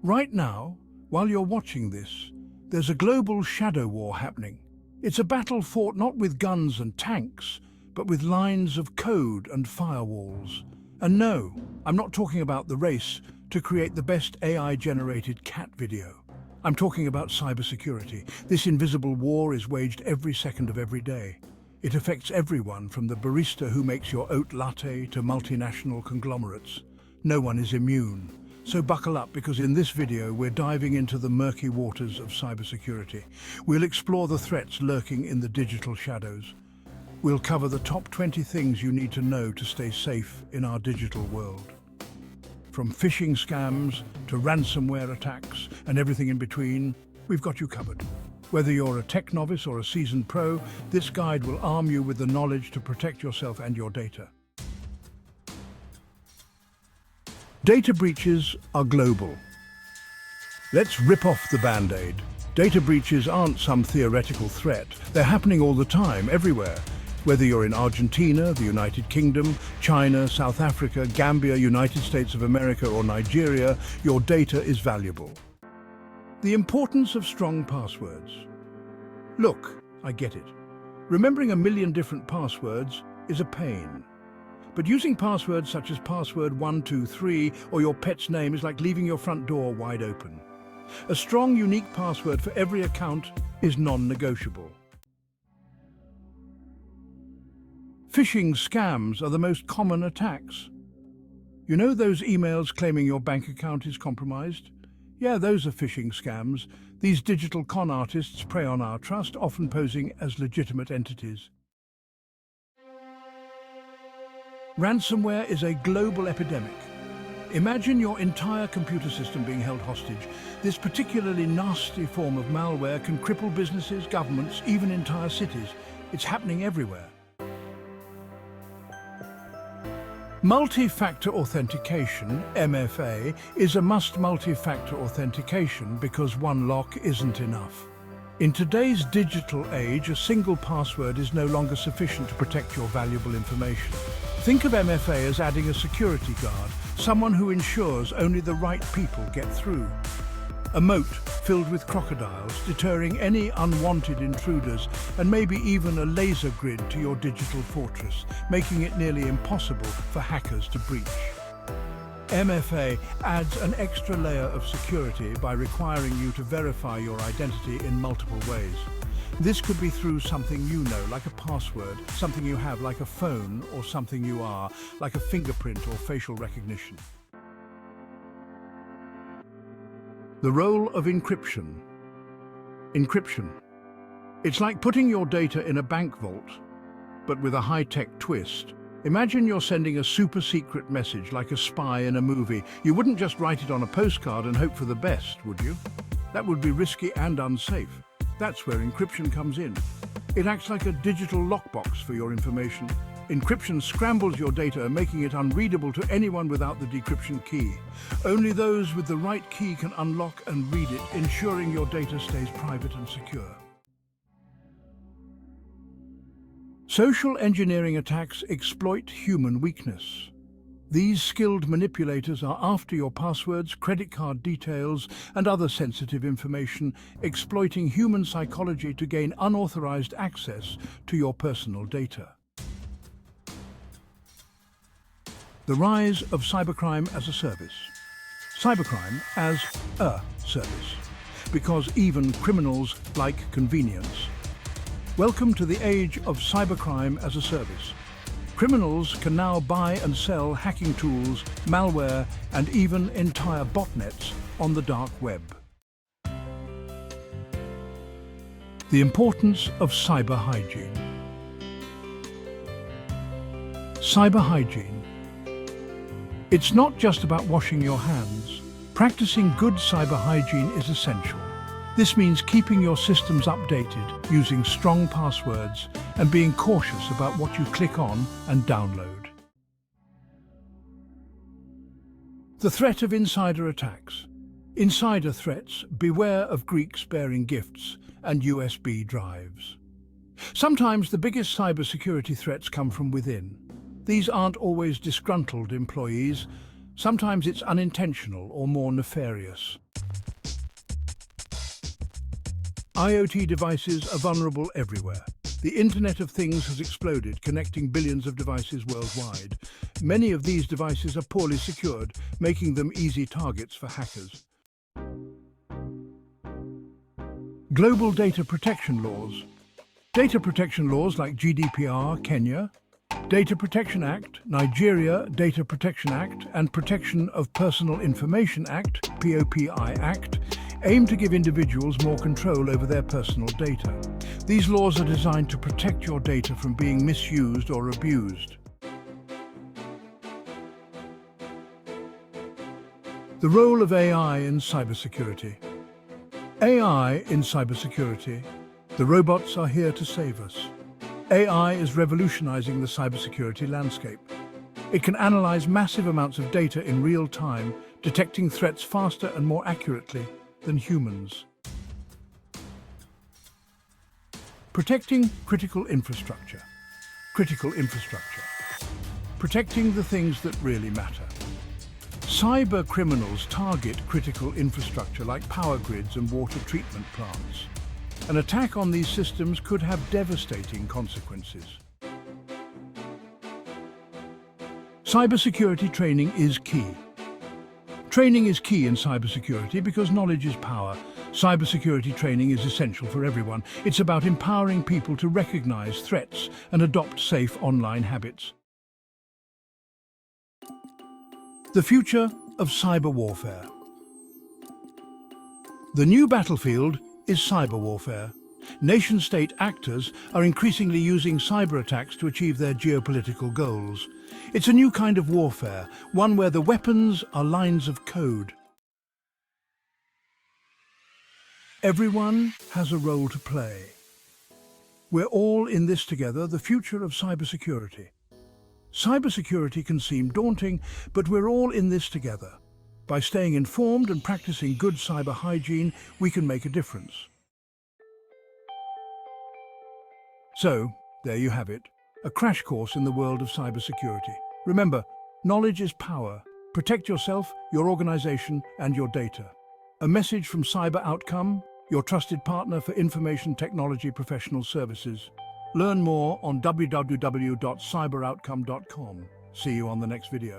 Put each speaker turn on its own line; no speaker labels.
Right now, while you're watching this, there's a global shadow war happening. It's a battle fought not with guns and tanks, but with lines of code and firewalls. And no, I'm not talking about the race to create the best AI-generated cat video. I'm talking about cybersecurity. This invisible war is waged every second of every day. It affects everyone from the barista who makes your oat latte to multinational conglomerates. No one is immune. So buckle up, because in this video we're diving into the murky waters of cybersecurity. We'll explore the threats lurking in the digital shadows. We'll cover the top 20 things you need to know to stay safe in our digital world. From phishing scams to ransomware attacks and everything in between, we've got you covered. Whether you're a tech novice or a seasoned pro, this guide will arm you with the knowledge to protect yourself and your data. Data breaches are global. Let's rip off the Band-Aid. Data breaches aren't some theoretical threat. They're happening all the time, everywhere. Whether you're in Argentina, the United Kingdom, China, South Africa, Gambia, United States of America, or Nigeria, your data is valuable. The importance of strong passwords. Look, I get it. Remembering a million different passwords is a pain. But using passwords such as password 123 or your pet's name is like leaving your front door wide open. A strong, unique password for every account is non-negotiable. Phishing scams are the most common attacks. You know those emails claiming your bank account is compromised? Yeah, those are phishing scams. These digital con artists prey on our trust, often posing as legitimate entities. Ransomware is a global epidemic. Imagine your entire computer system being held hostage. This particularly nasty form of malware can cripple businesses, governments, even entire cities. It's happening everywhere. Multi-factor authentication, MFA, is a must. Multi-factor authentication because one lock isn't enough. In today's digital age, a single password is no longer sufficient to protect your valuable information. Think of MFA as adding a security guard, someone who ensures only the right people get through. A moat filled with crocodiles, deterring any unwanted intruders, and maybe even a laser grid to your digital fortress, making it nearly impossible for hackers to breach. MFA adds an extra layer of security by requiring you to verify your identity in multiple ways. This could be through something you know, like a password, something you have, like a phone, or something you are, like a fingerprint or facial recognition. The role of encryption. Encryption. It's like putting your data in a bank vault, but with a high-tech twist. Imagine you're sending a super-secret message like a spy in a movie. You wouldn't just write it on a postcard and hope for the best, would you? That would be risky and unsafe. That's where encryption comes in. It acts like a digital lockbox for your information. Encryption scrambles your data, making it unreadable to anyone without the decryption key. Only those with the right key can unlock and read it, ensuring your data stays private and secure. Social engineering attacks exploit human weakness. These skilled manipulators are after your passwords, credit card details, and other sensitive information, exploiting human psychology to gain unauthorized access to your personal data. The rise of cybercrime as a service. Cybercrime as a service, because even criminals like convenience. Welcome to the age of cybercrime as a service. Criminals can now buy and sell hacking tools, malware, and even entire botnets on the dark web. The importance of cyber hygiene. Cyber hygiene. It's not just about washing your hands. Practicing good cyber hygiene is essential. This means keeping your systems updated, using strong passwords, and being cautious about what you click on and download. The threat of insider attacks. Insider threats: beware of Greeks bearing gifts and USB drives. Sometimes the biggest cybersecurity threats come from within. These aren't always disgruntled employees. Sometimes it's unintentional or more nefarious. IoT devices are vulnerable everywhere. The Internet of Things has exploded, connecting billions of devices worldwide. Many of these devices are poorly secured, making them easy targets for hackers. Global data protection laws. Data protection laws like GDPR, Kenya, Data Protection Act, Nigeria Data Protection Act, and Protection of Personal Information Act, POPI Act, aim to give individuals more control over their personal data. These laws are designed to protect your data from being misused or abused. The role of AI in cybersecurity. AI in cybersecurity. The robots are here to save us. AI is revolutionizing the cybersecurity landscape. It can analyze massive amounts of data in real time, detecting threats faster and more accurately than humans. Protecting critical infrastructure. Critical infrastructure. Protecting the things that really matter. Cyber criminals target critical infrastructure like power grids and water treatment plants. An attack on these systems could have devastating consequences. Cybersecurity training is key. Training is key in cybersecurity because knowledge is power. Cybersecurity training is essential for everyone. It's about empowering people to recognize threats and adopt safe online habits. The future of cyber warfare. The new battlefield is cyber warfare. Nation-state actors are increasingly using cyber attacks to achieve their geopolitical goals. It's a new kind of warfare, one where the weapons are lines of code. Everyone has a role to play. We're all in this together, the future of cybersecurity. Cybersecurity can seem daunting, but we're all in this together. By staying informed and practicing good cyber hygiene, we can make a difference. So, there you have it, a crash course in the world of cybersecurity. Remember, knowledge is power. Protect yourself, your organization, and your data. A message from Cyber Outcome, your trusted partner for information technology professional services. Learn more on www.cyberoutcome.com. See you on the next video.